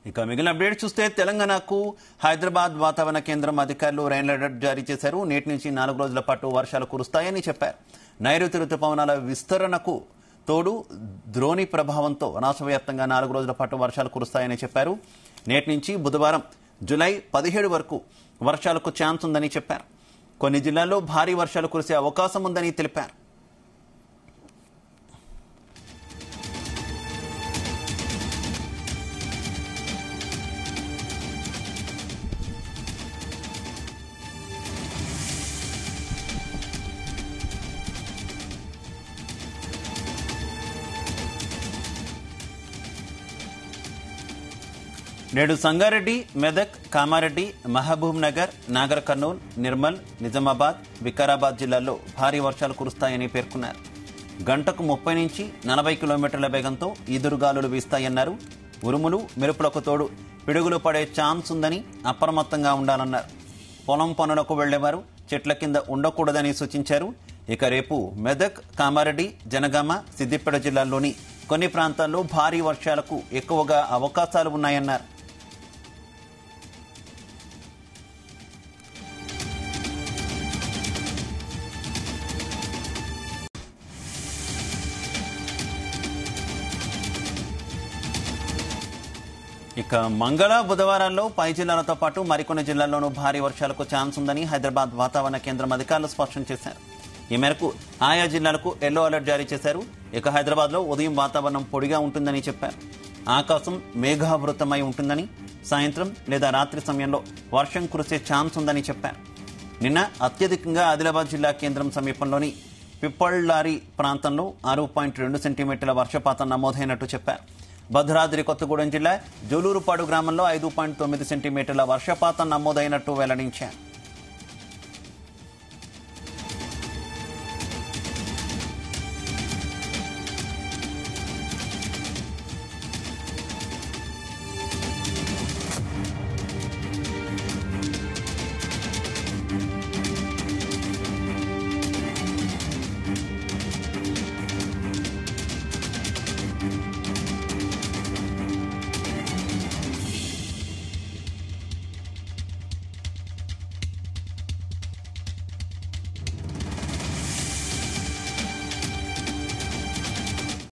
ఇక మిగిలిన అప్డేట్ చూస్తే తెలంగాణకు హైదరాబాద్ వాతావరణ కేంద్రం అధికారులు రెయిన్ అలర్ట్ జారీ చేశారు. నేటి నుంచి 4 రోజుల పాటు వర్షాలు కురుస్తాయని చెప్పారు. నైరుతి రుతుపవనాల విస్తరణకు తోడు ద్రోణి ప్రభావంతో రాష్ట్రవ్యాప్తంగా 4 రోజుల పాటు వర్షాలు కురుస్తాయని చెప్పారు. నేటి నుంచి బుధవారం జూలై 17 వరకు వర్షాలకు ఛాన్స్ ఉందని చెప్పారు. కొన్ని జిల్లాల్లో భారీ వర్షాలు కురిసే అవకాశం ఉందని తెలిపారు. నేడు సంగారెడ్డి, మెదక్, కామారెడ్డి, మహబూబ్ నగర్, నాగర్ కర్నూల్, నిర్మల్, నిజామాబాద్, వికారాబాద్ జిల్లాల్లో భారీ వర్షాలు కురుస్తాయని పేర్కొన్నారు. గంటకు 30 నుంచి 40 కిలోమీటర్ల వేగంతో ఈదురుగాలులు వీస్తాయన్నారు. ఉరుములు, మెరుపులకు తోడు పిడుగులు పడే ఛాన్స్ ఉందని అప్రమత్తంగా ఉండాలన్నారు. పొలం పనులకు వెళ్లేవారు చెట్ల కింద ఉండకూడదని సూచించారు. ఇక రేపు మెదక్, కామారెడ్డి, జనగామ, సిద్దిపేట జిల్లాల్లోని కొన్ని ప్రాంతాల్లో భారీ వర్షాలకు ఎక్కువగా అవకాశాలు ఉన్నాయన్నారు. ఇక మంగళ, బుధవారాల్లో పై జిల్లాలతో పాటు మరికొన్ని జిల్లాల్లోనూ భారీ వర్షాలకు ఛాన్స్ ఉందని హైదరాబాద్ వాతావరణ కేంద్రం అధికారులు స్పష్టం చేశారు. ఈ మేరకు ఆయా జిల్లాలకు ఎల్లో అలర్ట్ జారీ చేశారు. ఇక హైదరాబాద్ లో ఉదయం వాతావరణం పొడిగా ఉంటుందని చెప్పారు. ఆకాశం మేఘావృతమై ఉంటుందని, సాయంత్రం లేదా రాత్రి సమయంలో వర్షం కురిసే ఛాన్స్ ఉందని చెప్పారు. నిన్న అత్యధికంగా ఆదిలాబాద్ జిల్లా కేంద్రం సమీపంలోని పిప్పళ్లారి ప్రాంతంలో 6.2 సెంటీమీటర్ల వర్షపాతం నమోదైనట్టు చెప్పారు. భద్రాద్రి కొత్తగూడెం జిల్లా జూలూరుపాడు గ్రామంలో 5.9 సెంటీమీటర్ల వర్షపాతం నమోదైనట్టు వెల్లడించారు.